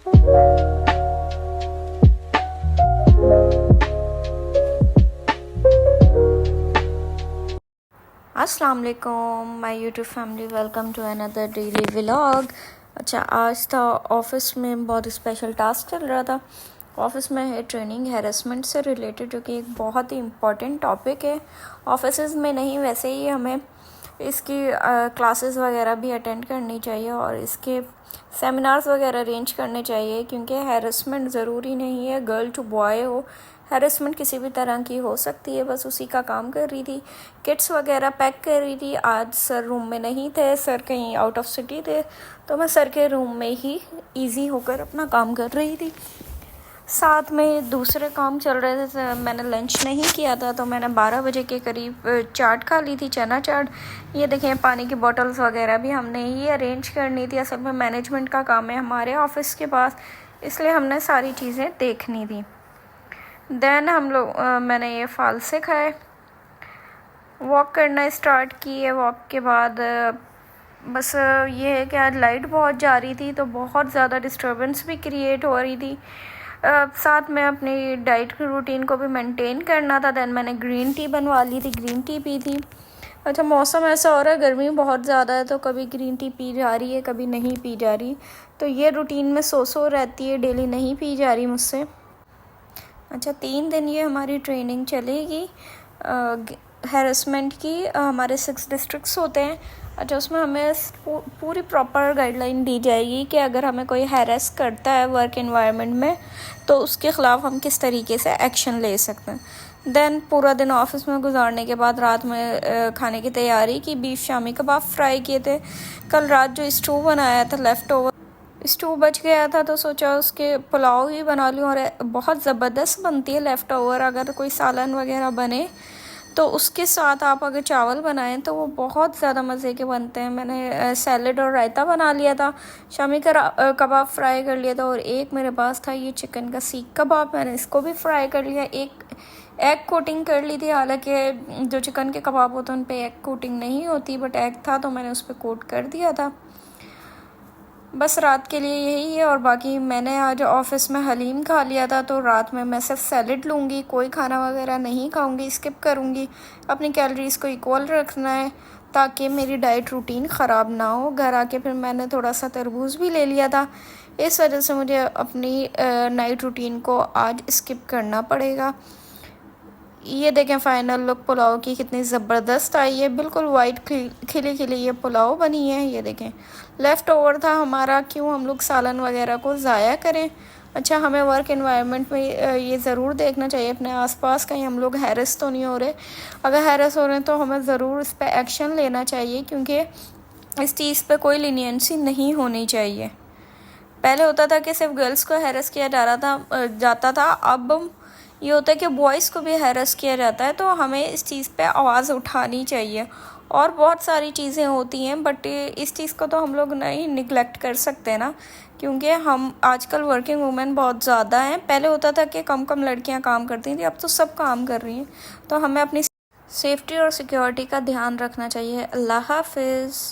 अस्सलाम वालेकुम my YouTube family, welcome to another daily vlog. अच्छा, आज था ऑफ़िस में बहुत स्पेशल टास्क चल रहा था। ऑफ़िस में है ट्रेनिंग हैरेसमेंट से रिलेटेड, जो कि एक बहुत ही इम्पॉर्टेंट टॉपिक है। ऑफिस में नहीं, वैसे ही हमें इसकी क्लासेस वगैरह भी अटेंड करनी चाहिए और इसके सेमिनार्स वगैरह अरेंज करने चाहिए, क्योंकि हैरेसमेंट ज़रूरी नहीं है गर्ल टू बॉय हो। हैरेसमेंट किसी भी तरह की हो सकती है। बस उसी का काम कर रही थी, किट्स वगैरह पैक कर रही थी। आज सर रूम में नहीं थे, सर कहीं आउट ऑफ सिटी थे, तो मैं सर के रूम में ही इजी होकर अपना काम कर रही थी। साथ में दूसरे काम चल रहे थे। मैंने लंच नहीं किया था, तो मैंने 12 बजे के करीब चाट खा ली थी, चना चाट। ये देखें, पानी की बॉटल्स वगैरह भी हमने ही अरेंज करनी थी। असल में मैनेजमेंट का काम है हमारे ऑफिस के पास, इसलिए हमने सारी चीज़ें देखनी थी। देन मैंने ये फालसे खाए, वॉक करना स्टार्ट किए। वॉक के बाद बस ये है कि आज लाइट बहुत जा रही थी, तो बहुत ज़्यादा डिस्टर्बेंस भी क्रिएट हो रही थी। साथ में अपनी डाइट की रूटीन को भी मेंटेन करना था। देन मैंने ग्रीन टी बनवा ली थी, ग्रीन टी पी थी। अच्छा, मौसम ऐसा हो रहा है, गर्मी बहुत ज़्यादा है, तो कभी ग्रीन टी पी जा रही है, कभी नहीं पी जा रही। तो ये रूटीन में सो रहती है, डेली नहीं पी जा रही मुझसे। अच्छा, 3 दिन ये हमारी ट्रेनिंग चलेगी हैरेसमेंट की। हमारे 6 डिस्ट्रिक्ट्स होते हैं। अच्छा, उसमें हमें पूरी प्रॉपर गाइडलाइन दी जाएगी कि अगर हमें कोई हैरेस करता है वर्क एनवायरनमेंट में, तो उसके ख़िलाफ़ हम किस तरीके से एक्शन ले सकते हैं। देन पूरा दिन ऑफिस में गुजारने के बाद रात में खाने की तैयारी की। बीफ शामी कबाब फ्राई किए थे। कल रात जो स्टू बनाया था, लेफ़्ट ओवर स्टू बच गया था, तो सोचा उसके पुलाव ही बना लूँ। और बहुत ज़बरदस्त बनती है लेफ़्ट ओवर। अगर कोई सालन वगैरह बने तो उसके साथ आप अगर चावल बनाएं तो वो बहुत ज़्यादा मज़े के बनते हैं। मैंने सैलड और रायता बना लिया था, शामी का कबाब फ्राई कर लिया था, और एक मेरे पास था ये चिकन का सीख कबाब, मैंने इसको भी फ्राई कर लिया। एक एग कोटिंग कर ली थी, हालांकि जो चिकन के कबाब होते हैं उन पे एग कोटिंग नहीं होती, बट एग था तो मैंने उस पर कोट कर दिया था। बस रात के लिए यही है। और बाकी मैंने आज ऑफिस में हलीम खा लिया था, तो रात में मैं सिर्फ सैलड लूँगी, कोई खाना वगैरह नहीं खाऊंगी, स्किप करूँगी। अपनी कैलोरीज़ को इक्वल रखना है ताकि मेरी डाइट रूटीन ख़राब ना हो। घर आके फिर मैंने थोड़ा सा तरबूज भी ले लिया था, इस वजह से मुझे अपनी नाइट रूटीन को आज स्किप करना पड़ेगा। ये देखें फाइनल लुक पुलाव की कितनी ज़बरदस्त आई है, बिल्कुल वाइट खिली खिली ये पुलाव बनी है। ये देखें, लेफ़्ट ओवर था हमारा, क्यों हम लोग सालन वगैरह को ज़ाया करें। अच्छा, हमें वर्क एनवायरनमेंट में ये ज़रूर देखना चाहिए अपने आसपास कहीं हम लोग हैरेस तो नहीं हो रहे। अगर हैरेस हो रहे हैं तो हमें ज़रूर इस पर एक्शन लेना चाहिए, क्योंकि इस चीज़ पर कोई लीनियंसी नहीं होनी चाहिए। पहले होता था कि सिर्फ गर्ल्स को हैरेस किया जाता था, अब ये होता है कि बॉयज़ को भी हैरेस किया जाता है। तो हमें इस चीज़ पे आवाज़ उठानी चाहिए। और बहुत सारी चीज़ें होती हैं, बट इस चीज़ को तो हम लोग नहीं निगलेक्ट कर सकते ना, क्योंकि हम आजकल वर्किंग वुमेन बहुत ज़्यादा हैं। पहले होता था कि कम लड़कियां काम करती थी, अब तो सब काम कर रही हैं। तो हमें अपनी सेफ्टी और सिक्योरिटी का ध्यान रखना चाहिए। अल्लाह हाफिज़।